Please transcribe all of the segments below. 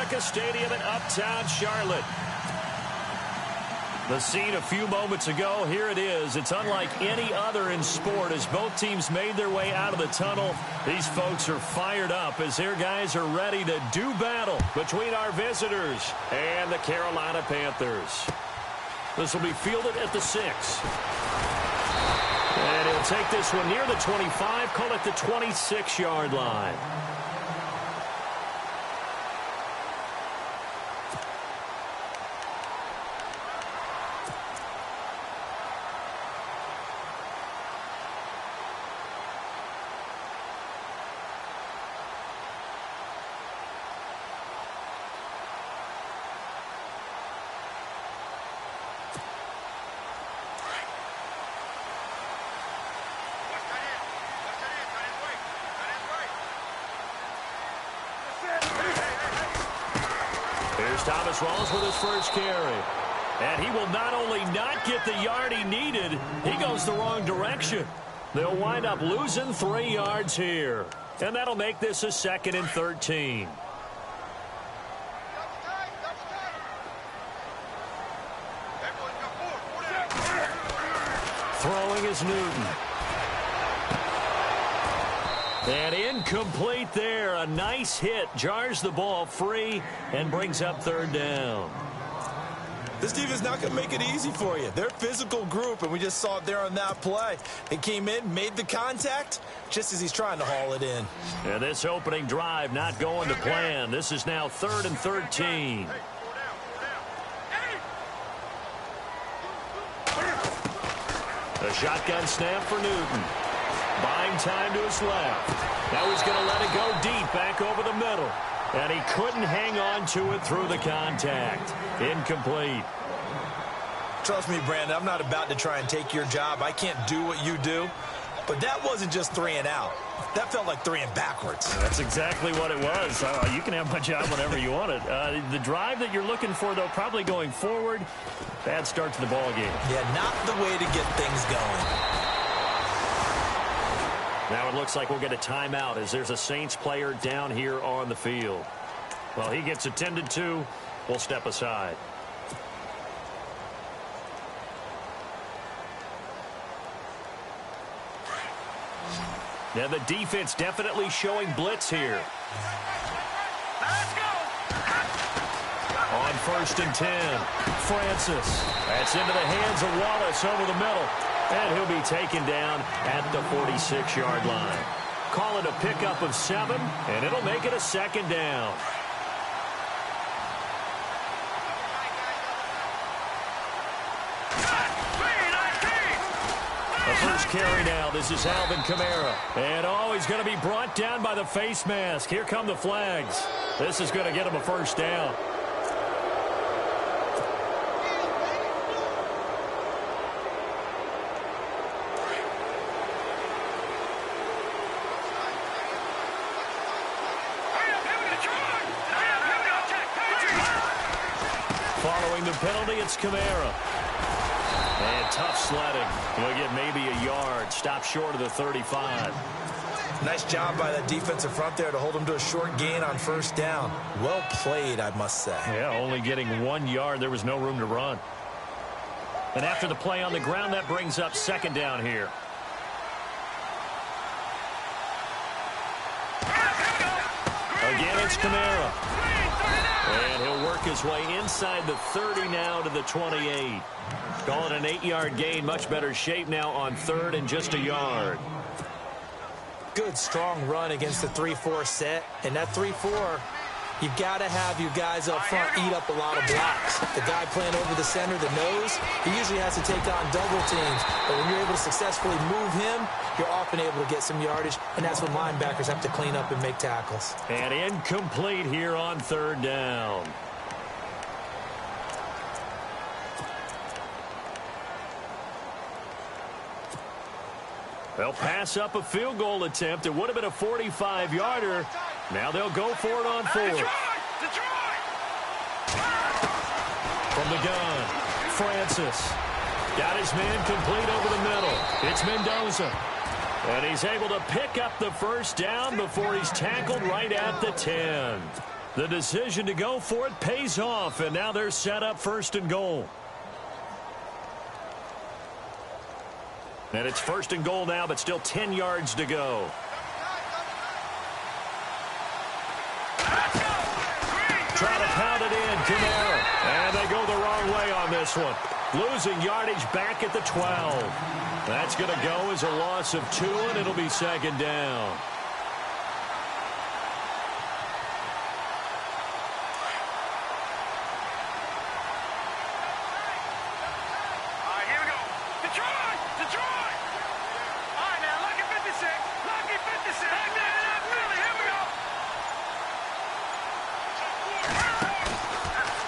Comerica Stadium in Uptown Charlotte. The scene a few moments ago, here it is. It's unlike any other in sport as both teams made their way out of the tunnel. These folks are fired up as their guys are ready to do battle between our visitors and the Carolina Panthers. This will be fielded at the 6. And he'll take this one near the 25, call it the 26-yard line. Thomas Rawls with his first carry. And he will not only not get the yard he needed, he goes the wrong direction. They'll wind up losing 3 yards here. And that'll make this a 2nd and 13. Throwing is Newton. And incomplete there. A nice hit. Jars the ball free and brings up 3rd down. This team is not going to make it easy for you. They're a physical group, and we just saw it there on that play. They came in, made the contact, just as he's trying to haul it in. And this opening drive not going to plan. This is now 3rd and 13. A shotgun snap for Newton. Buying time to his left. Now he's going to let it go deep back over the middle. And he couldn't hang on to it through the contact. Incomplete. Trust me, Brandon, I'm not about to try and take your job. I can't do what you do. But that wasn't just 3 and out. That felt like 3 and backwards. That's exactly what it was. You can have my job whenever you want it. The drive that you're looking for, though, probably going forward. Bad start to the ball game. Yeah, not the way to get things going. Now it looks like we'll get a timeout as there's a Saints player down here on the field. Well, he gets attended to. We'll step aside. Now the defense definitely showing blitz here. Let's go. On 1st and 10, Francis. That's into the hands of Wallace over the middle. And he'll be taken down at the 46-yard line. Call it a pickup of 7, and it'll make it a 2nd down. The first carry now. This is Alvin Kamara. And he's going to be brought down by the face mask. Here come the flags. This is going to get him a 1st down. Following the penalty, it's Kamara. And tough sledding. He'll get maybe a yard. Stop short of the 35. Nice job by that defensive front there to hold him to a short gain on 1st down. Well played, I must say. Yeah, only getting 1 yard. There was no room to run. And after the play on the ground, that brings up 2nd down here. Again, it's Kamara. And he'll work his way inside the 30 now to the 28. Call it an 8-yard gain. Much better shape now on 3rd and just a yard. Good, strong run against the 3-4 set. And that 3-4, you've got to have you guys up front eat up a lot of blocks. The guy playing over the center, the nose, he usually has to take on double teams. But when you're able to successfully move him, you're often able to get some yardage. And that's when linebackers have to clean up and make tackles. And incomplete here on 3rd down. They'll pass up a field goal attempt. It would have been a 45-yarder. Now they'll go for it on 4th. From the gun, Francis. Got his man complete over the middle. It's Mendoza. And he's able to pick up the 1st down before he's tackled right at the 10. The decision to go for it pays off, and now they're set up 1st and goal. And it's 1st and goal now, but still 10 yards to go. Try to pound it in, Camara. And they go the wrong way on this one. Losing yardage back at the 12. That's going to go as a loss of 2, and it'll be 2nd down.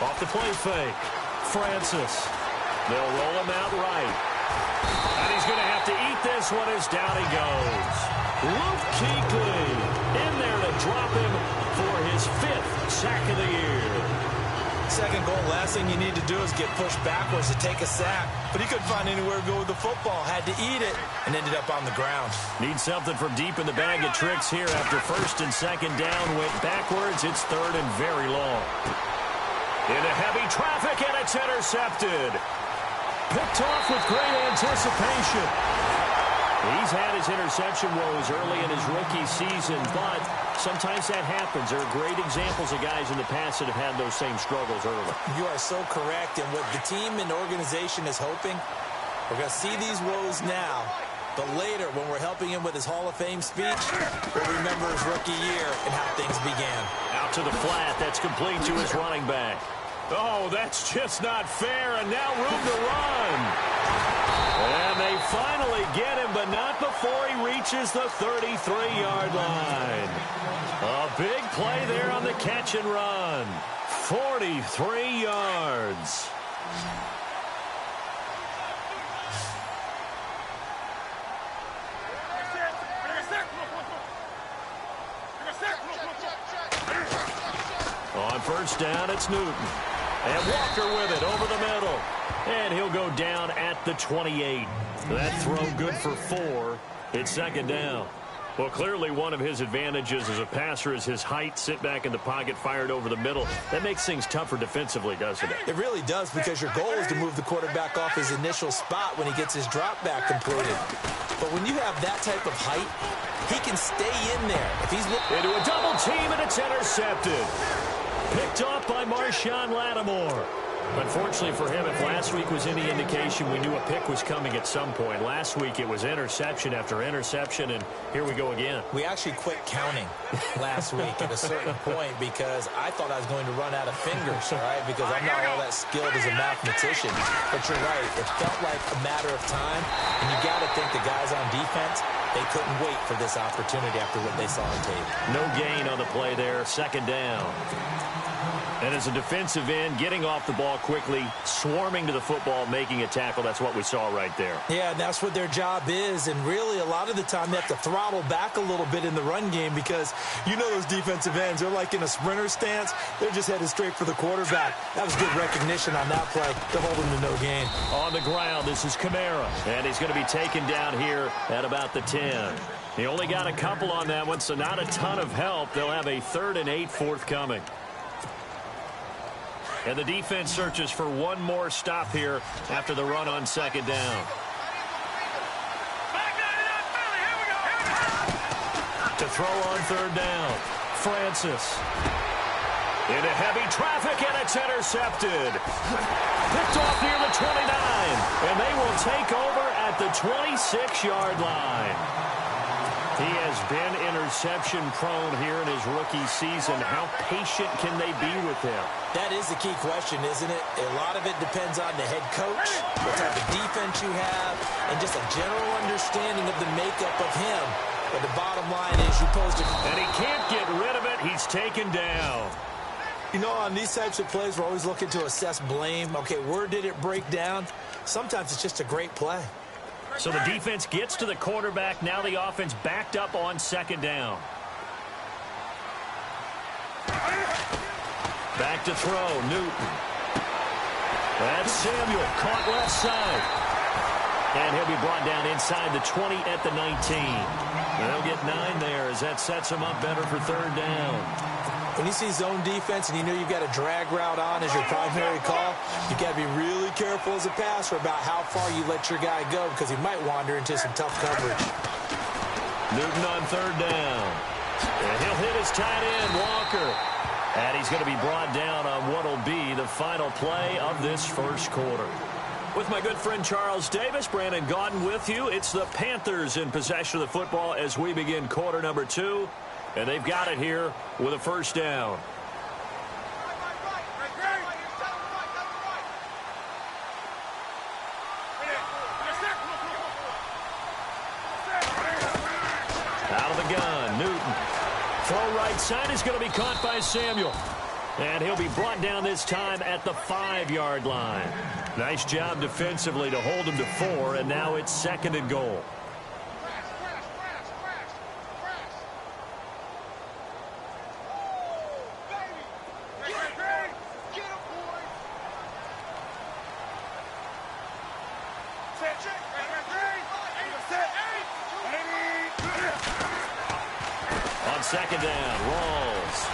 Off the play fake. Francis. They'll roll him out right. And he's going to have to eat this one as down he goes. Luke Kuechly in there to drop him for his 5th sack of the year. 2nd goal, last thing you need to do is get pushed backwards to take a sack. But he couldn't find anywhere to go with the football. Had to eat it and ended up on the ground. Need something from deep in the bag of tricks here after 1st and 2nd down. Went backwards. It's 3rd and very long. Into heavy traffic, and it's intercepted. Picked off with great anticipation. He's had his interception woes early in his rookie season, but sometimes that happens. There are great examples of guys in the past that have had those same struggles early. You are so correct, and what the team and organization is hoping, we're going to see these woes now, but later when we're helping him with his Hall of Fame speech, we'll remember his rookie year and how things began. Out to the flat, that's complete to his running back. Oh, that's just not fair, and now room to run. And they finally get him, but not before he reaches the 33-yard line. A big play there on the catch and run. 43 yards. On 1st down, it's Newton. And Walker with it over the middle. And he'll go down at the 28. That throw good for 4. It's 2nd down. Well, clearly one of his advantages as a passer is his height. Sit back in the pocket, fired over the middle. That makes things tougher defensively, doesn't it? It really does, because your goal is to move the quarterback off his initial spot when he gets his drop back completed. But when you have that type of height, he can stay in there. If he's into a double team, and it's intercepted. Picked off by Marshawn Lattimore. Unfortunately for him, if last week was any indication, we knew a pick was coming at some point. Last week it was interception after interception, and here we go again. We actually quit counting last week at a certain point because I thought I was going to run out of fingers, all right, because I'm not all that skilled as a mathematician. But you're right, it felt like a matter of time, and you got to think the guys on defense, they couldn't wait for this opportunity after what they saw on tape. No gain on the play there, 2nd down. And as a defensive end, getting off the ball quickly, swarming to the football, making a tackle, that's what we saw right there. Yeah, and that's what their job is. And really, a lot of the time, they have to throttle back a little bit in the run game because you know those defensive ends, they're like in a sprinter stance. They're just headed straight for the quarterback. That was good recognition on that play to hold him to no gain. On the ground, this is Camara. And he's going to be taken down here at about the 10. He only got a couple on that one, so not a ton of help. They'll have a 3rd and 8 forthcoming. And the defense searches for one more stop here after the run on 2nd down. To throw on 3rd down, Francis. Into heavy traffic, and it's intercepted. Picked off near the 29, and they will take over at the 26-yard line. He has been interception-prone here in his rookie season. How patient can they be with him? That is the key question, isn't it? A lot of it depends on the head coach, what type of defense you have, and just a general understanding of the makeup of him. But the bottom line is you posed it. And he can't get rid of it. He's taken down. You know, on these types of plays, we're always looking to assess blame. Okay, where did it break down? Sometimes it's just a great play. So the defense gets to the quarterback. Now the offense backed up on 2nd down. Back to throw, Newton. That's Samuel, caught left side. And he'll be brought down inside the 20 at the 19. And they'll get 9 there as that sets him up better for 3rd down. When you see zone defense and you know you've got a drag route on as your primary call, you've got to be really careful as a passer about how far you let your guy go because he might wander into some tough coverage. Newton on third down. And he'll hit his tight end, Walker. And he's going to be brought down on what will be the final play of this first quarter. With my good friend Charles Davis, Brandon Gaudin with you. It's the Panthers in possession of the football as we begin quarter number 2. And they've got it here with a first down. Out of the gun, Newton. Throw right side is going to be caught by Samuel. And he'll be brought down this time at the 5-yard line. Nice job defensively to hold him to 4, and now it's 2nd and goal. On 2nd down, Rawls.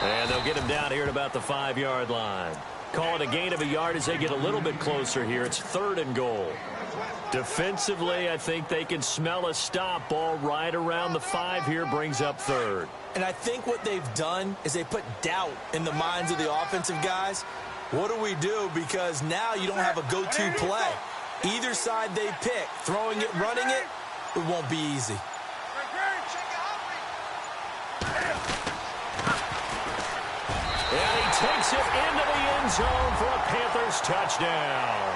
And they'll get him down here at about the 5-yard line. Call it a gain of a yard as they get a little bit closer here. It's 3rd and goal. Defensively, I think they can smell a stop ball right around the 5 here, brings up 3rd. And I think what they've done is they put doubt in the minds of the offensive guys. What do we do? Because now you don't have a go-to play. Either side they pick, throwing it, running it, it won't be easy. And he takes it into the end zone for a Panthers touchdown.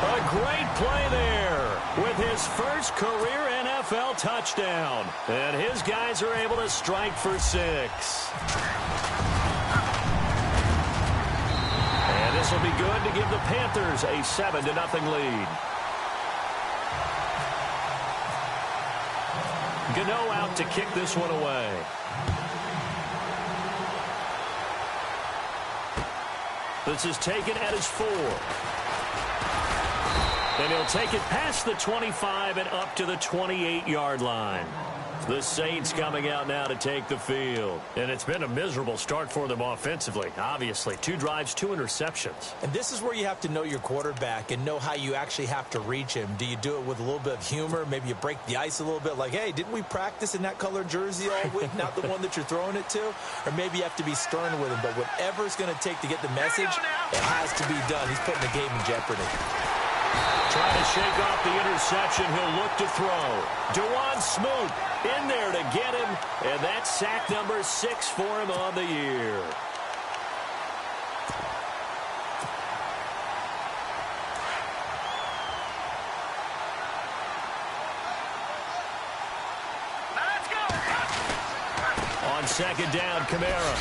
A great play there with his first career NFL touchdown. And his guys are able to strike for 6. And this will be good to give the Panthers a 7-0 lead. Gano out to kick this one away. This is taken at his 4. And he'll take it past the 25 and up to the 28-yard line. The Saints coming out now to take the field. And it's been a miserable start for them offensively, obviously. 2 drives, 2 interceptions. And this is where you have to know your quarterback and know how you actually have to reach him. Do you do it with a little bit of humor? Maybe you break the ice a little bit like, hey, didn't we practice in that colored jersey all week, not the one that you're throwing it to? Or maybe you have to be stern with him. But whatever it's going to take to get the message, it has to be done. He's putting the game in jeopardy. Trying to shake off the interception. He'll look to throw. DeJuan Smoot in there to get him. And that's sack number 6 for him on the year. Let's go. On 2nd down, Kamara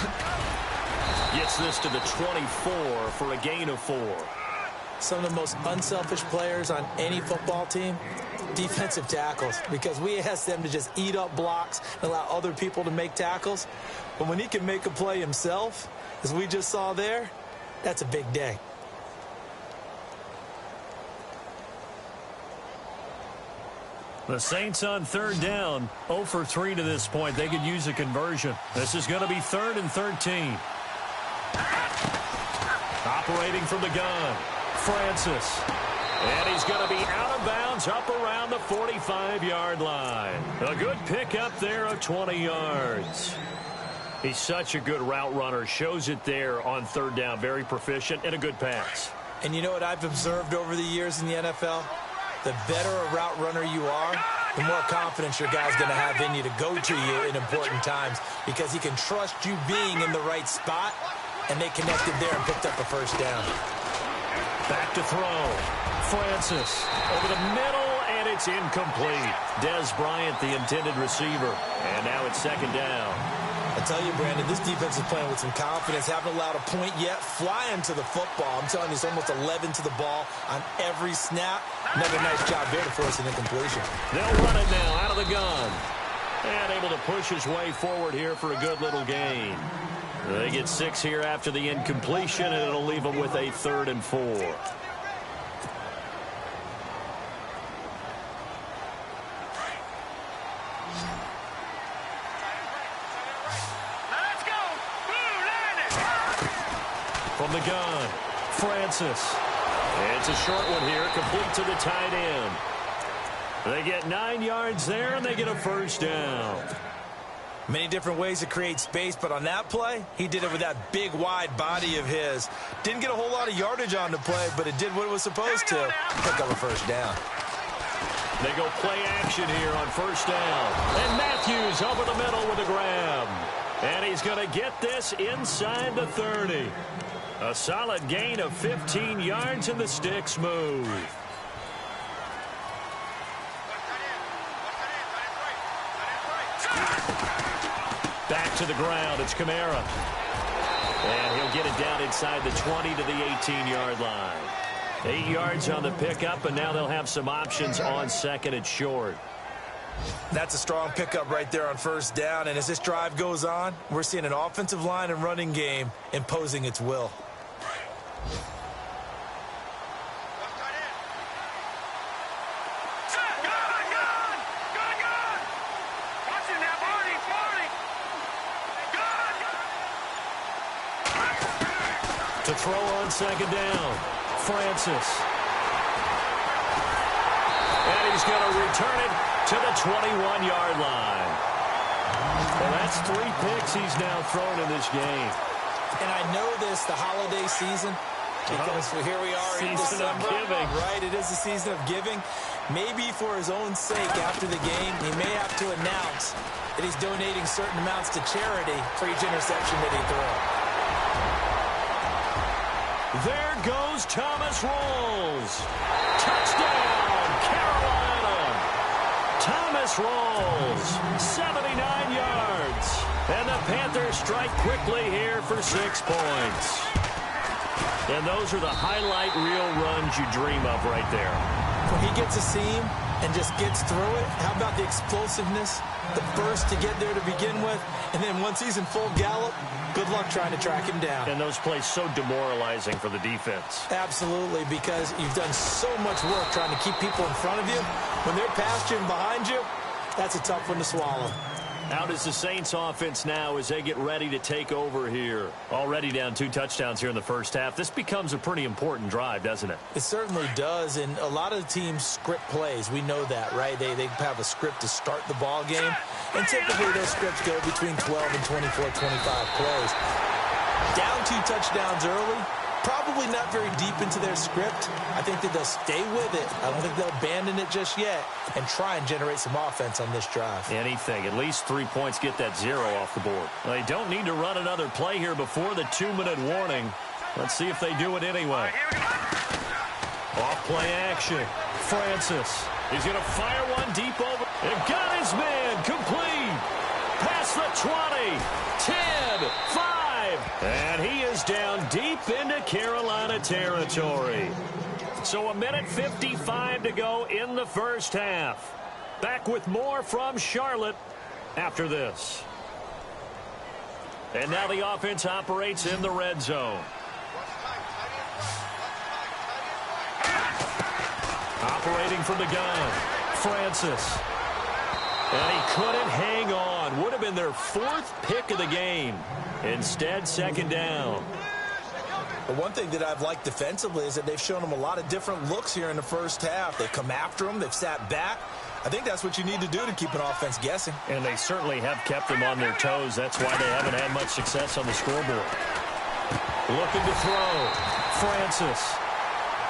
gets this to the 24 for a gain of 4. Some of the most unselfish players on any football team, defensive tackles, because we ask them to just eat up blocks and allow other people to make tackles. But when he can make a play himself, as we just saw there, that's a big day. The Saints on 3rd down, 0 for 3 to this point. They could use a conversion. This is going to be 3rd and 13. Operating from the gun, Francis. And he's going to be out of bounds up around the 45-yard line. A good pickup there of 20 yards. He's such a good route runner. Shows it there on 3rd down. Very proficient and a good pass. And you know what I've observed over the years in the NFL? The better a route runner you are, the more confidence your guy's going to have in you to go to you in important times because he can trust you being in the right spot, and they connected there and picked up a first down. Back to throw. Francis over the middle, and it's incomplete. Des Bryant, the intended receiver. And now it's 2nd down. I tell you, Brandon, this defense is playing with some confidence. Haven't allowed a point yet. Flying to the football. I'm telling you, it's almost 11 to the ball on every snap. Another nice job there to force an incompletion. They'll run it now out of the gun. And able to push his way forward here for a good little gain. They get 6 here after the incompletion, and it'll leave them with a 3rd and 4. Let's go. From the gun, Francis. It's a short one here, complete to the tight end. They get 9 yards there, and they get a first down. Many different ways to create space, but on that play, he did it with that big, wide body of his. Didn't get a whole lot of yardage on the play, but it did what it was supposed to. Pick up a first down. They go play action here on first down. And Matthews over the middle with a grab. And he's going to get this inside the 30. A solid gain of 15 yards, and the sticks move. Back to the ground. It's Kamara. And he'll get it down inside the 20 to the 18-yard line. 8 yards on the pickup, and now they'll have some options on second and short. That's a strong pickup right there on first down, and as this drive goes on, we're seeing an offensive line and running game imposing its will. To throw on second down, Francis. And he's going to return it to the 21-yard line. Well, that's 3 picks he's now thrown in this game. And I know this, the holiday season, because here we are in December. Giving. Right, it is the season of giving. Maybe for his own sake after the game, he may have to announce that he's donating certain amounts to charity for each interception that he throws. There goes Thomas Rawls. Touchdown, Carolina. Thomas Rawls, 79 yards. And the Panthers strike quickly here for 6 points. And those are the highlight reel runs you dream of right there. When he gets a seam and just gets through it, how about the explosiveness, the burst to get there to begin with, and then once he's in full gallop, good luck trying to track him down. And those plays so demoralizing for the defense. Absolutely, because you've done so much work trying to keep people in front of you. When they're past you and behind you, that's a tough one to swallow. How does the Saints offense now as they get ready to take over here? Already down 2 touchdowns here in the first half. This becomes a pretty important drive, doesn't it? It certainly does, and a lot of the teams script plays. We know that, right? They have a script to start the ball game, and typically those scripts go between 12 and 24, 25 plays. Down 2 touchdowns early, probably not very deep into their script. I think that they'll stay with it. I don't think they'll abandon it just yet and try and generate some offense on this drive. Anything. At least 3 points, get that 0 off the board. They don't need to run another play here before the 2-minute warning. Let's see if they do it anyway. Off play action. Francis. He's going to fire one deep over. And got his man complete. Past the 20. 10. 5. And he is down deep into Carolina territory. So 1:55 to go in the first half. Back with more from Charlotte after this. And now the offense operates in the red zone. Operating from the gun, Francis. And he couldn't hang on. Would have been their 4th pick of the game. Instead, second down. But one thing that I've liked defensively is that they've shown them a lot of different looks here in the first half. They've come after them. They've sat back. I think that's what you need to do to keep an offense guessing. And they certainly have kept them on their toes. That's why they haven't had much success on the scoreboard. Looking to throw. Francis.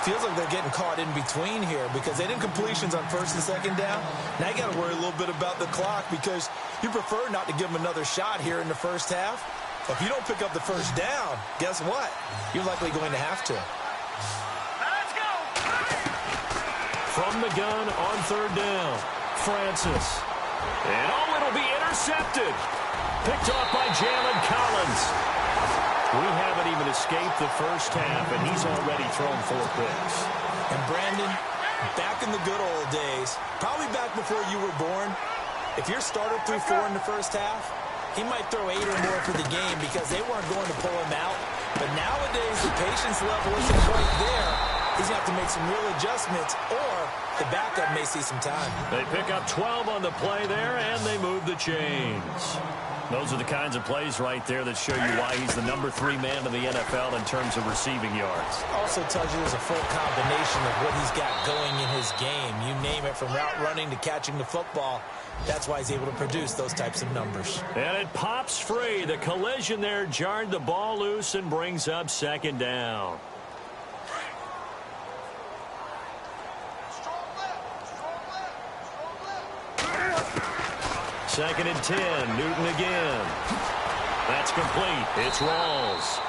Feels like they're getting caught in between here because they didn't completions on first and second down. Now you got to worry a little bit about the clock because you prefer not to give them another shot here in the first half. If you don't pick up the first down, guess what? You're likely going to have to. Let's go. From the gun on third down, Francis. And it'll be intercepted. Picked off by Jalen Collins. We haven't even escaped the first half, and he's already thrown 4 picks. And Brandon, back in the good old days, probably back before you were born, if your starter threw 4 in the first half, he might throw 8 or more for the game because they weren't going to pull him out. But nowadays, the patience level isn't quite there. He's going to have to make some real adjustments, or the backup may see some time. They pick up 12 on the play there, and they move the chains. Those are the kinds of plays right there that show you why he's the #3 man in the NFL in terms of receiving yards. Also tells you there's a full combination of what he's got going in his game. You name it, from route running to catching the football. That's why he's able to produce those types of numbers. And it pops free. The collision there jarred the ball loose and brings up 2nd down. Second and 10. Newton again. That's complete. It's Rawls.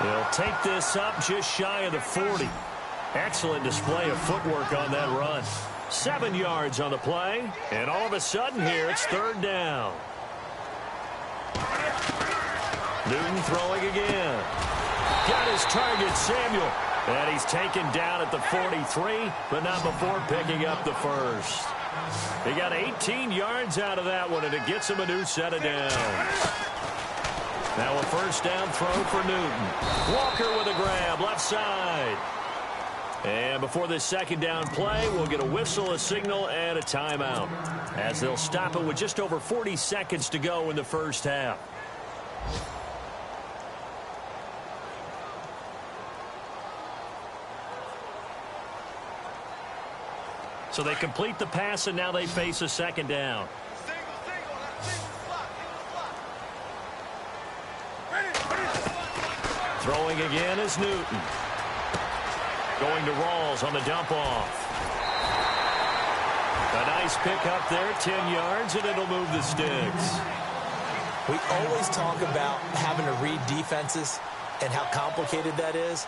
He'll take this up just shy of the 40. Excellent display of footwork on that run. 7 yards on the play. And all of a sudden here, it's 3rd down. Newton throwing again. Got his target, Samuel. And he's taken down at the 43, but not before picking up the first. He got 18 yards out of that one, and it gets him a new set of downs. Now a 1st down throw for Newton. Walker with a grab, left side. And before this 2nd down play, we'll get a whistle, a signal, and a timeout, as they'll stop it with just over 40 seconds to go in the first half. So they complete the pass, and now they face a 2nd down. Throwing again is Newton. Going to Rawls on the dump-off. A nice pick up there, 10 yards, and it'll move the sticks. We always talk about having to read defenses and how complicated that is.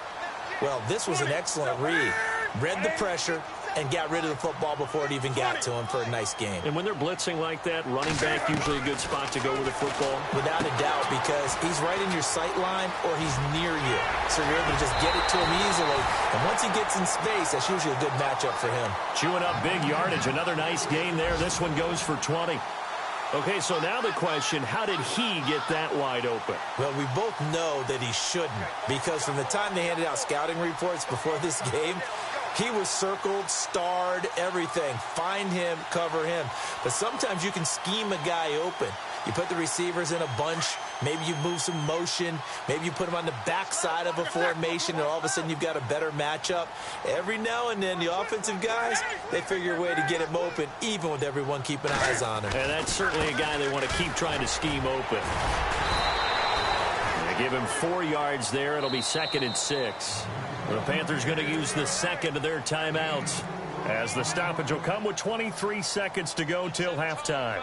Well, this was an excellent read. Read the pressure and got rid of the football before it even got to him for a nice game. And when they're blitzing like that, running back usually a good spot to go with the football? Without a doubt, because he's right in your sight line or he's near you. So you're able to just get it to him easily. And once he gets in space, that's usually a good matchup for him. Chewing up big yardage. Another nice gain there. This one goes for 20. Okay, so now the question, how did he get that wide open? Well, we both know that he shouldn't, because from the time they handed out scouting reports before this game, he was circled, starred, everything. Find him, cover him. But sometimes you can scheme a guy open. You put the receivers in a bunch. Maybe you move some motion. Maybe you put them on the backside of a formation, and all of a sudden you've got a better matchup. Every now and then, the offensive guys, they figure a way to get him open, even with everyone keeping eyes on him. And that's certainly a guy they want to keep trying to scheme open. They give him 4 yards there. It'll be 2nd and 6. The Panthers going to use the 2nd of their timeouts, as the stoppage will come with 23 seconds to go till halftime.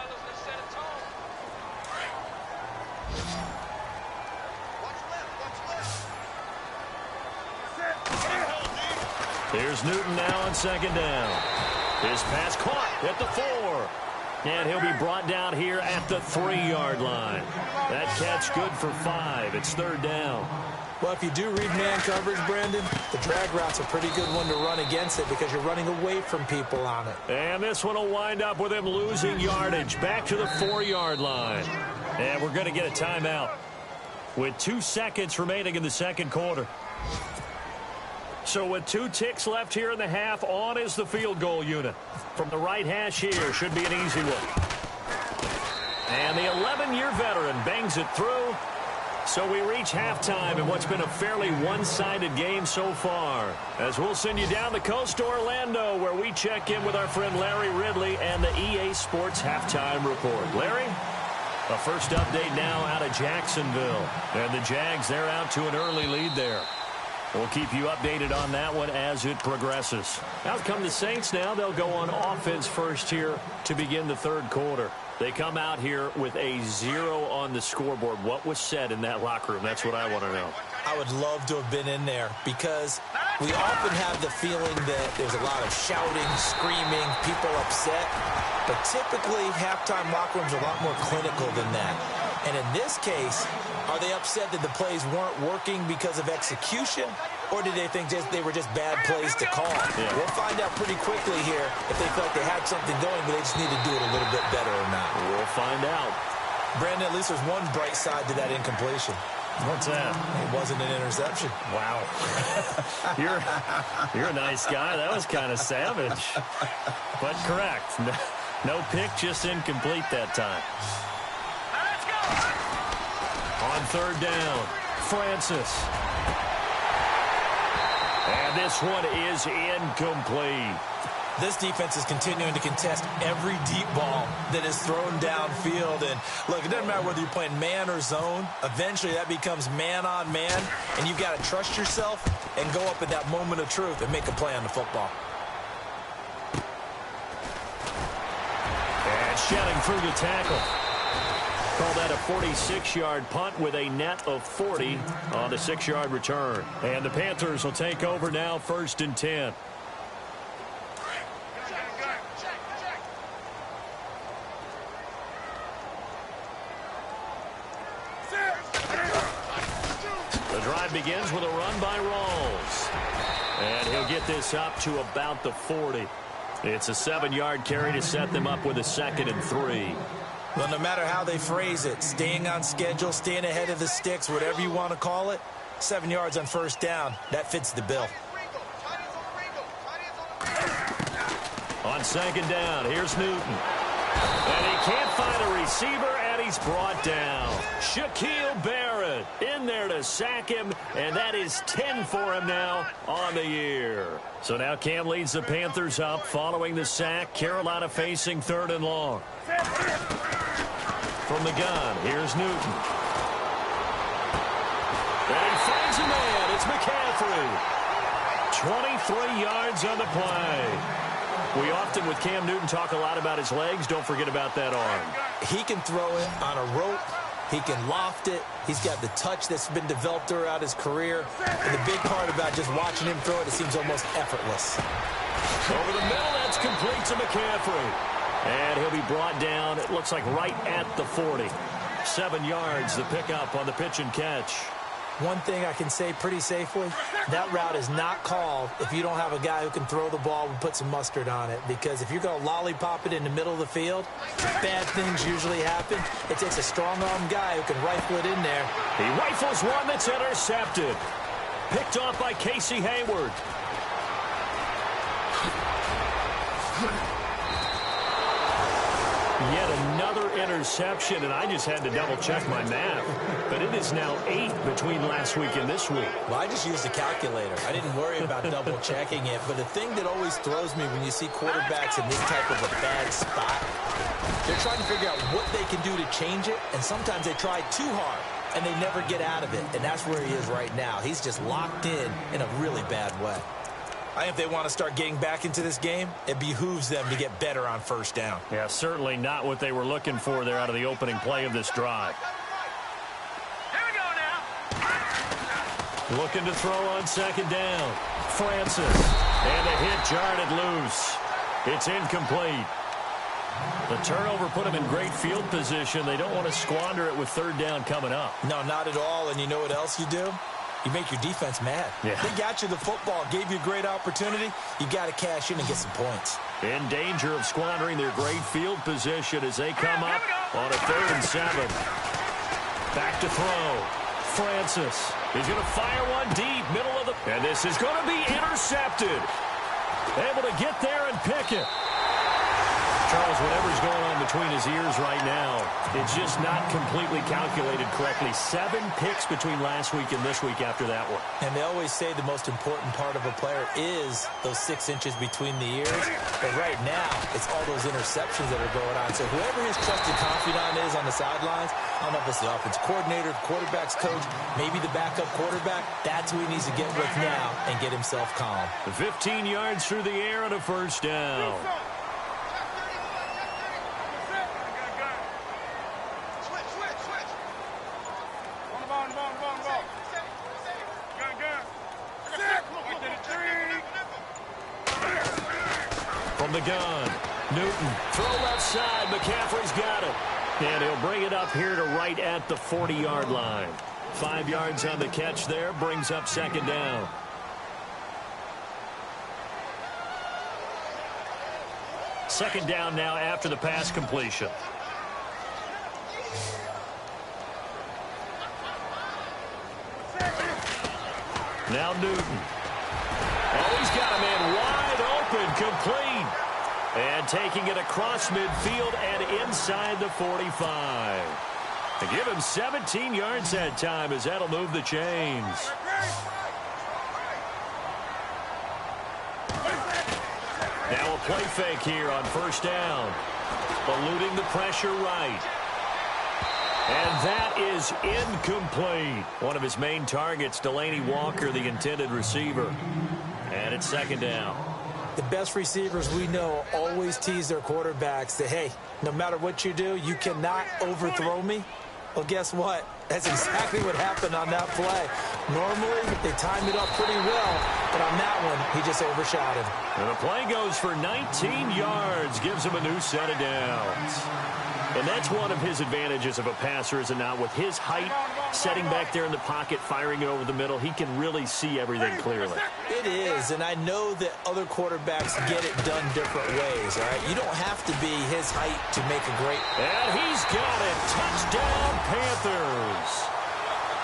Here's Newton now on 2nd down. His pass caught at the 4. And he'll be brought down here at the 3-yard line. That catch good for 5. It's 3rd down. Well, if you do read man coverage, Brandon, the drag route's a pretty good one to run against it because you're running away from people on it. And this one will wind up with him losing yardage back to the 4-yard line. And we're going to get a timeout with 2 seconds remaining in the 2nd quarter. So with 2 ticks left here in the half, on is the field goal unit. From the right hash here, should be an easy one. And the 11-year veteran bangs it through. So we reach halftime in what's been a fairly one-sided game so far, as we'll send you down the coast to Orlando, where we check in with our friend Larry Ridley and the EA Sports Halftime Report. Larry, a first update now out of Jacksonville. And the Jags, they're out to an early lead there. We'll keep you updated on that one as it progresses. Out come the Saints now. They'll go on offense first here to begin the 3rd quarter. They come out here with a 0 on the scoreboard. What was said in that locker room? That's what I want to know. I would love to have been in there, because we often have the feeling that there's a lot of shouting, screaming, people upset. But typically, halftime locker rooms are a lot more clinical than that. And in this case, are they upset that the plays weren't working because of execution? Or did they think they were just bad plays to call? Yeah. We'll find out pretty quickly here if they felt like they had something going, but they just need to do it a little bit better or not. We'll find out. Brandon, at least there's one bright side to that incompletion. What's that? It wasn't an interception. Wow. You're a nice guy. That was kind of savage. But correct. No pick, just incomplete that time. On third down, Francis. And this one is incomplete. This defense is continuing to contest every deep ball that is thrown downfield. And, look, it doesn't matter whether you're playing man or zone. Eventually, that becomes man-on-man, and you've got to trust yourself and go up at that moment of truth and make a play on the football. And shedding through the tackle. Call that a 46-yard punt with a net of 40 on the 6-yard return. And the Panthers will take over now, 1st and 10. The drive begins with a run by Rawls. And he'll get this up to about the 40. It's a 7-yard carry to set them up with a 2nd and 3. Well, no matter how they phrase it, staying on schedule, staying ahead of the sticks, whatever you want to call it, 7 yards on 1st down, that fits the bill. On 2nd down, here's Newton. And he can't find a receiver, and he's brought down. Shaquille Barrett in there to sack him, and that is 10 for him now on the year. So now Cam leads the Panthers up following the sack. Carolina facing 3rd and long. From the gun, here's Newton. And he finds a man. It's McCaffrey. 23 yards on the play. We often, with Cam Newton, talk a lot about his legs. Don't forget about that arm. He can throw it on a rope. He can loft it. He's got the touch that's been developed throughout his career. And the big part about just watching him throw it, it seems almost effortless. Over the middle, that's complete to McCaffrey. And he'll be brought down, it looks like right at the 40. 7 yards, the pickup on the pitch and catch. One thing I can say pretty safely, that route is not called if you don't have a guy who can throw the ball and put some mustard on it. Because if you're going to lollipop it in the middle of the field, bad things usually happen. It takes a strong-armed guy who can rifle it in there. He rifles one that's intercepted. Picked off by Casey Hayward. Yet another interception, and I just had to double-check my math. But it is now 8 between last week and this week. Well, I just used a calculator. I didn't worry about double-checking it. But the thing that always throws me when you see quarterbacks in this type of a bad spot, they're trying to figure out what they can do to change it, and sometimes they try too hard, and they never get out of it. And that's where he is right now. He's just locked in a really bad way. I think if they want to start getting back into this game, it behooves them to get better on 1st down. Yeah, certainly not what they were looking for there out of the opening play of this drive. Here we go now. Looking to throw on 2nd down. Francis. And a hit jarred loose. It's incomplete. The turnover put them in great field position. They don't want to squander it with 3rd down coming up. No, not at all. And you know what else you do? You make your defense mad. Yeah. They got you the football, gave you a great opportunity. You got to cash in and get some points. In danger of squandering their great field position as they come up on a 3rd and 7. Back to throw. Francis. He's going to fire one deep, middle of the... And this is going to be intercepted. Able to get there and pick it. Charles, whatever's going on between his ears right now, it's just not completely calculated correctly. 7 picks between last week and this week after that one. And they always say the most important part of a player is those 6 inches between the ears. But right now, it's all those interceptions that are going on. So whoever his trusted confidant is on the sidelines, I don't know if it's the offensive coordinator, quarterback's coach, maybe the backup quarterback, that's who he needs to get with now and get himself calm. 15 yards through the air and a 1st down. From the gun, Newton, throw left side, McCaffrey's got it. And he'll bring it up here to right at the 40-yard line. 5 yards on the catch there, brings up 2nd down. Second down now after the pass completion. Now Newton. Oh, he's got a man wide open, complete. And taking it across midfield and inside the 45. They give him 17 yards that time as that'll move the chains. Now a play fake here on first down. Eluding the pressure right. And that is incomplete. One of his main targets, Delaney Walker, the intended receiver. And it's second down. The best receivers we know always tease their quarterbacks that, hey, no matter what you do, you cannot overthrow me. Well, guess what? That's exactly what happened on that play. Normally, they timed it up pretty well, but on that one, he just overshot him. And the play goes for 19 yards, gives him a new set of downs. And that's one of his advantages of a passer, is it not? With his height, setting back there in the pocket, firing it over the middle, he can really see everything clearly. It is, and I know that other quarterbacks get it done different ways, all right? You don't have to be his height to make a great... And he's got it. Touchdown, Panthers.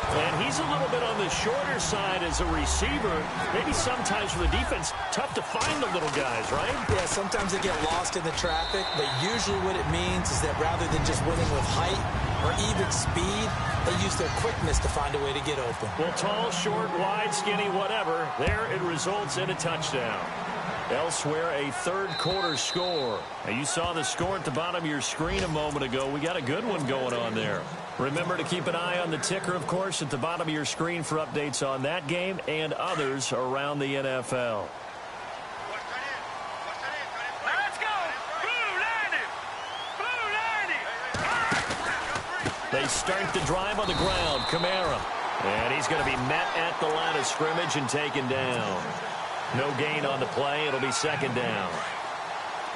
And he's a little bit on the shorter side as a receiver. Maybe sometimes for the defense, tough to find the little guys, right? Yeah, sometimes they get lost in the traffic, but usually what it means is that rather than just winning with height or even speed, they use their quickness to find a way to get open. Well, tall, short, wide, skinny, whatever, there it results in a touchdown. Elsewhere, a third-quarter score. Now, you saw the score at the bottom of your screen a moment ago. We got a good one going on there. Remember to keep an eye on the ticker, of course, at the bottom of your screen for updates on that game and others around the NFL. Let's go! Blue 90! Blue 90! They start the drive on the ground. Kamara. And he's going to be met at the line of scrimmage and taken down. No gain on the play. It'll be second down.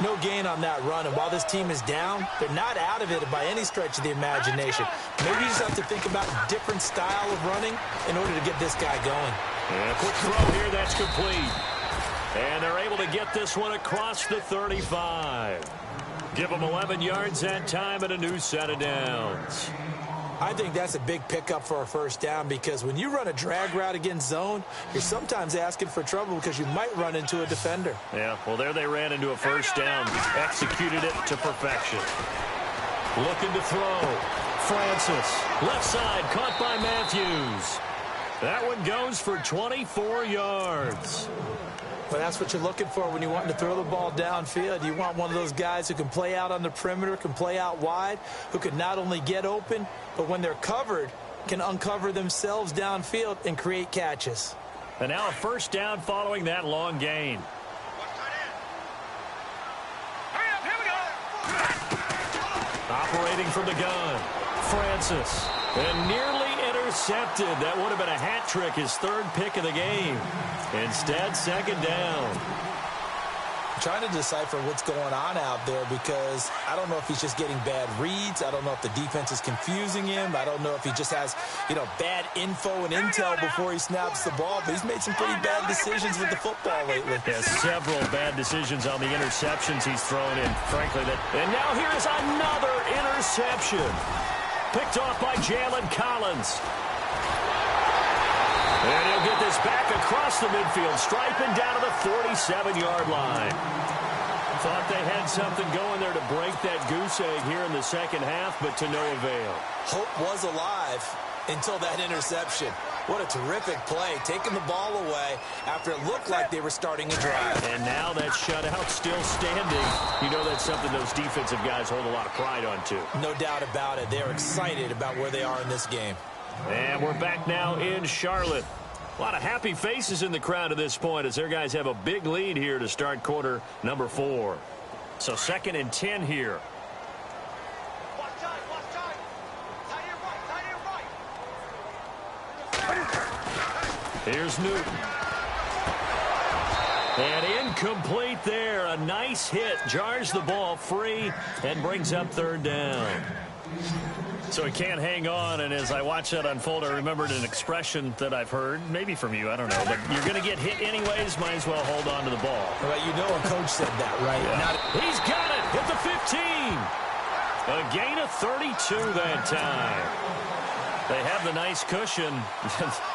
No gain on that run, and while this team is down, they're not out of it by any stretch of the imagination. Maybe you just have to think about a different style of running in order to get this guy going. And a quick throw here, that's complete. And they're able to get this one across the 35. Give them 11 yards that time and a new set of downs. I think that's a big pickup for a first down, because when you run a drag route against zone, you're sometimes asking for trouble because you might run into a defender. Yeah, well, there they ran into a first down. Executed it to perfection. Looking to throw. Francis. Left side, caught by Matthews. That one goes for 24 yards. Well, that's what you're looking for when you want to throw the ball downfield. You want one of those guys who can play out on the perimeter, can play out wide, who can not only get open, but when they're covered, can uncover themselves downfield and create catches. And now a first down following that long gain. Hurry up, here we go! Operating from the gun. Francis. And nearly intercepted. That would have been a hat trick, his third pick of the game. Instead, second down. I'm trying to decipher what's going on out there, because I don't know if he's just getting bad reads. I don't know if the defense is confusing him. I don't know if he just has, bad info and intel before he snaps the ball. But he's made some pretty bad decisions with the football lately. Yeah, several bad decisions on the interceptions he's thrown in, frankly. And now here's another interception. Picked off by Jalen Collins. And he'll get this back across the midfield, striping down to the 47-yard line. Thought they had something going there to break that goose egg here in the second half, but to no avail. Hope was alive until that interception. What a terrific play, taking the ball away after it looked like they were starting a drive. And now that shutout still standing. You know that's something those defensive guys hold a lot of pride on, too. No doubt about it. They're excited about where they are in this game. And we're back now in Charlotte. A lot of happy faces in the crowd at this point as their guys have a big lead here to start quarter number 4. So 2nd and 10 here. Watch time, watch time! Tie it right, Here's Newton. And incomplete there. A nice hit. Jars the ball free and brings up third down. So he can't hang on, and as I watch that unfold, I remembered an expression that I've heard, maybe from you, I don't know, but you're going to get hit anyways, might as well hold on to the ball. Well, a coach said that, right? Yeah. He's got it, hit the 15. A gain of 32 that time. They have the nice cushion.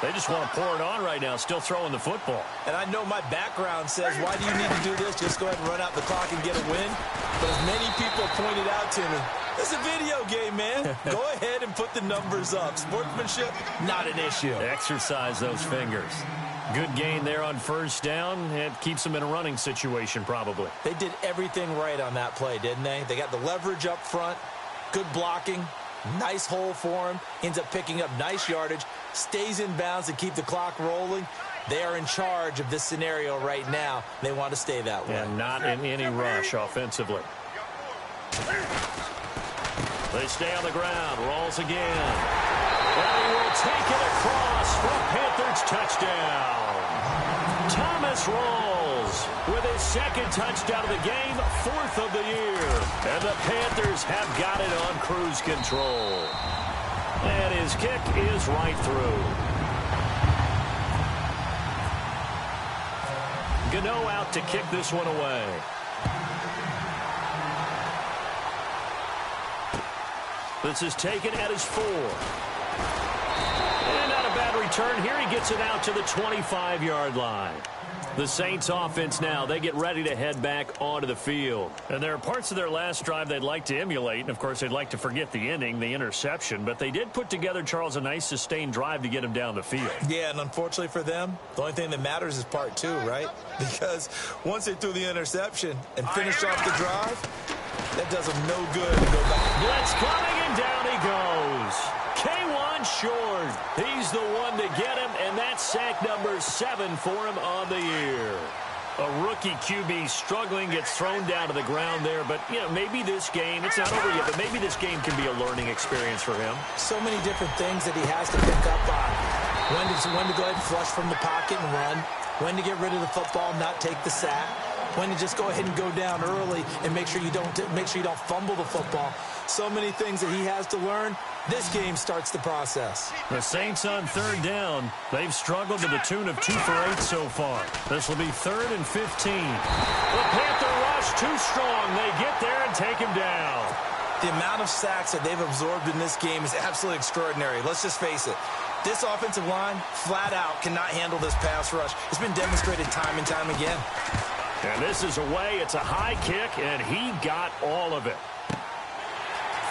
They just want to pour it on right now, still throwing the football. And I know my background says, why do you need to do this? Just go ahead and run out the clock and get a win. But as many people pointed out to me, It's a video game, man. Go ahead and put the numbers up. Sportsmanship, not an issue. Exercise those fingers. Good gain there on first down. It keeps them in a running situation, probably. They did everything right on that play, didn't they? They got the leverage up front, good blocking, nice hole for him, ends up picking up nice yardage, stays in bounds to keep the clock rolling. They are in charge of this scenario right now. They want to stay that way. And not in any rush offensively. They stay on the ground. Rolls again. And he will take it across for a Panthers touchdown. Thomas Rawls with his second touchdown of the game, fourth of the year. And the Panthers have got it on cruise control. And his kick is right through. Gano out to kick this one away. This is taken at his 4. And not a bad return here. He gets it out to the 25-yard line. The Saints offense now, they get ready to head back onto the field. And there are parts of their last drive they'd like to emulate. And, of course, they'd like to forget the ending, the interception. But they did put together, Charles, a nice sustained drive to get him down the field. Yeah, and unfortunately for them, the only thing that matters is part 2, right? Because once they threw the interception and finished off the drive, that does them no good to go back. Blitz coming, and down he goes. K1 short. He's the one to get him, and that's sack number 7 for him on the year. A rookie QB struggling, gets thrown down to the ground there. But, you know, maybe this game, it's not over yet, but maybe this game can be a learning experience for him. So many different things that he has to pick up on. When to go ahead and flush from the pocket and run. When to get rid of the football, not take the sack. When to just go ahead and go down early and make sure you don't fumble the football. So many things that he has to learn. This game starts the process. The Saints on third down. They've struggled to the tune of 2 for 8 so far. This will be 3rd and 15. The Panther rush too strong. They get there and take him down. The amount of sacks that they've absorbed in this game is absolutely extraordinary. Let's just face it. This offensive line, flat out, cannot handle this pass rush. It's been demonstrated time and time again. And this is away. It's a high kick, and he got all of it.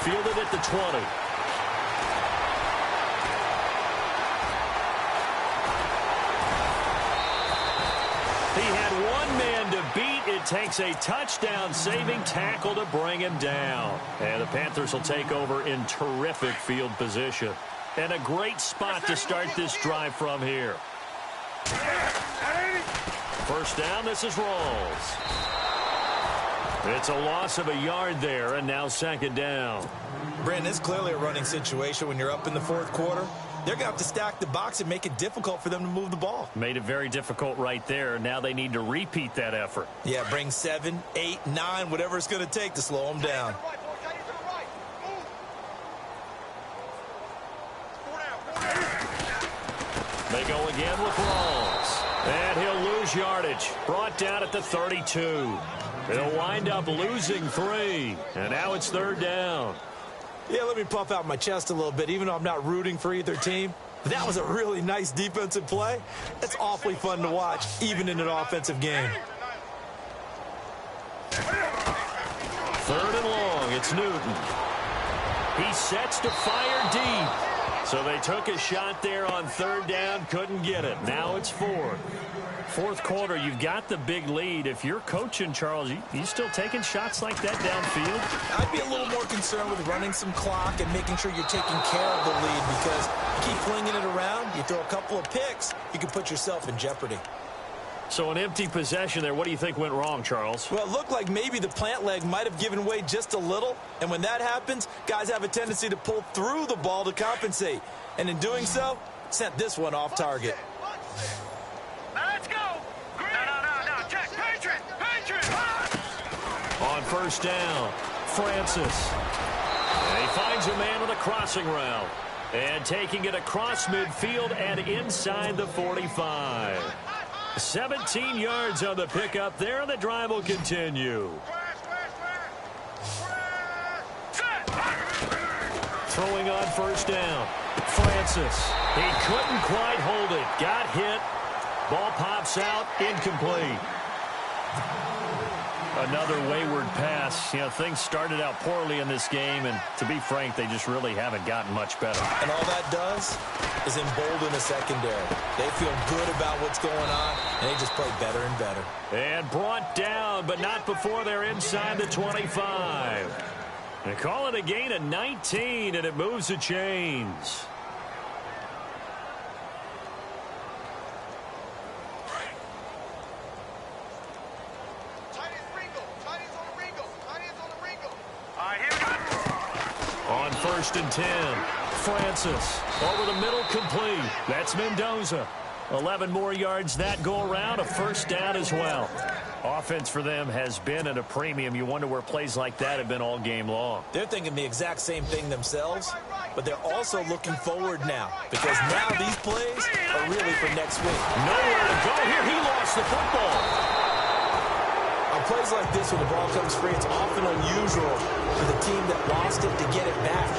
Fielded at the 20. He had one man to beat. It takes a touchdown-saving tackle to bring him down. And the Panthers will take over in terrific field position. And a great spot to start this drive from here. First down, this is Rawls. It's a loss of a yard there, and now second down. Brandon, it's clearly a running situation when you're up in the 4th quarter. They're going to have to stack the box and make it difficult for them to move the ball. Made it very difficult right there. Now they need to repeat that effort. Yeah, bring 7, 8, 9, whatever it's going to take to slow them down. They go again with Rawls. And he'll lose yardage. Brought down at the 32. He'll wind up losing 3. And now it's third down. Yeah, let me puff out my chest a little bit, even though I'm not rooting for either team. But that was a really nice defensive play. It's awfully fun to watch, even in an offensive game. 3rd and long. It's Newton. He sets to fire deep. So they took a shot there on 3rd down, couldn't get it. Now it's 4th. 4th quarter, you've got the big lead. If you're coaching, Charles, you still taking shots like that downfield? I'd be a little more concerned with running some clock and making sure you're taking care of the lead, because you keep flinging it around, you throw a couple of picks, you can put yourself in jeopardy. So an empty possession there. What do you think went wrong, Charles? Well, it looked like maybe the plant leg might have given way just a little. And when that happens, guys have a tendency to pull through the ball to compensate. And in doing so, sent this one off target. Let's go. No. Check. Patriot. On first down, Francis. And he finds a man on the crossing route. And taking it across midfield and inside the 45. 17 yards on the pickup there, and the drive will continue. Throwing on first down. Francis. He couldn't quite hold it. Got hit. Ball pops out. Incomplete. Another wayward pass. You know, things started out poorly in this game, and to be frank, they just really haven't gotten much better. And all that does is embolden the secondary. They feel good about what's going on, and they just play better and better. And brought down, but not before they're inside the 25. They call it a gain of 19, and it moves the chains. On 1st and 10, Francis over the middle, complete. That's Mendoza. 11 more yards that go around, a first down as well. Offense for them has been at a premium. You wonder where plays like that have been all game long. They're thinking the exact same thing themselves, but they're also looking forward now, because now these plays are really for next week. Nowhere to go here. He lost the football. On plays like this, when the ball comes free, it's often unusual for the team that lost it to get it back,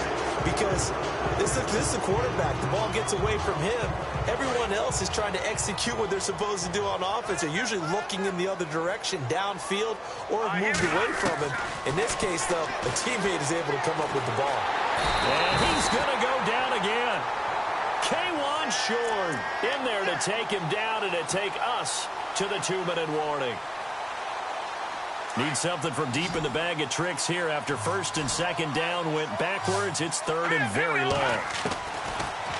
because this is the quarterback. The ball gets away from him. Everyone else is trying to execute what they're supposed to do on offense. They're usually looking in the other direction, downfield, or have moved away from him. In this case, though, the teammate is able to come up with the ball. And he's going to go down again. K1 Short in there to take him down and to take us to the 2-minute warning. Need something from deep in the bag of tricks here after 1st and 2nd down went backwards. It's 3rd and very low.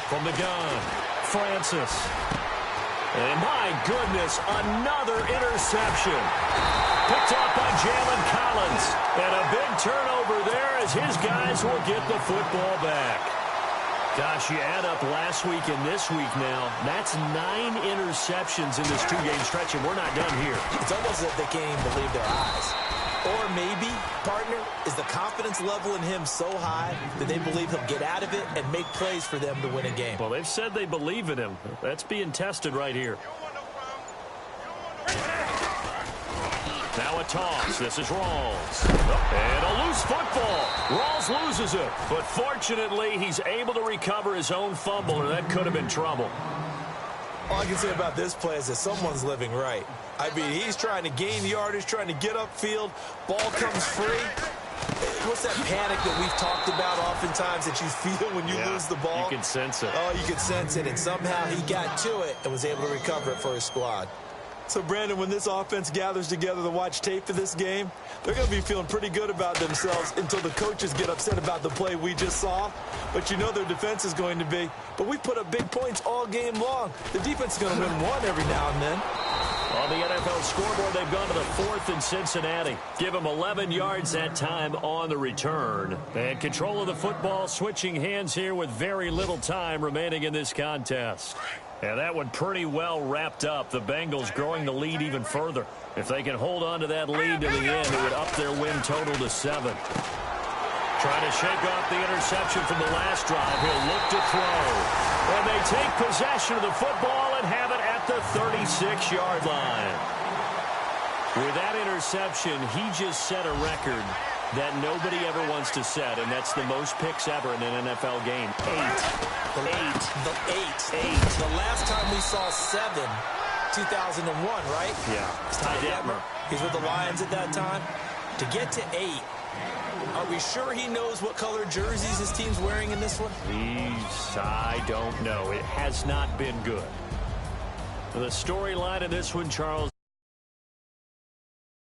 From the gun, Francis. And my goodness, another interception. Picked off by Jalen Collins. And a big turnover there as his guys will get the football back. Gosh, you add up last week and this week now. That's 9 interceptions in this 2-game stretch, and we're not done here. It's almost as if they can't even believe their eyes. Or maybe, partner, is the confidence level in him so high that they believe he'll get out of it and make plays for them to win a game. Well, they've said they believe in him. That's being tested right here. Now a toss. This is Rawls. And a loose football. Rawls loses it. But fortunately, he's able to recover his own fumble, or that could have been trouble. All I can say about this play is that someone's living right. I mean, he's trying to gain yardage, trying to get upfield. Ball comes free. What's that panic that we've talked about oftentimes that you feel when you lose the ball? You can sense it. Oh, you can sense it. And somehow he got to it and was able to recover it for his squad. So, Brandon, when this offense gathers together to watch tape for this game, they're going to be feeling pretty good about themselves until the coaches get upset about the play we just saw. But you know their defense is going to be. But we put up big points all game long. The defense is going to win one every now and then. On the NFL scoreboard, they've gone to the 4th in Cincinnati. Give them 11 yards that time on the return. And control of the football, switching hands here with very little time remaining in this contest. And that one pretty well wrapped up. The Bengals growing the lead even further. If they can hold on to that lead to the end, it would up their win total to 7. Trying to shake off the interception from the last drive. He'll look to throw. And they take possession of the football and have it at the 36-yard line. With that interception, he just set a record that nobody ever wants to set, and that's the most picks ever in an NFL game. 8. The last time we saw 7, 2001, right? Yeah. Ty Detmer. He's with the Lions at that time. To get to 8, are we sure he knows what color jerseys his team's wearing in this one? I don't know. It has not been good. The storyline of this one, Charles.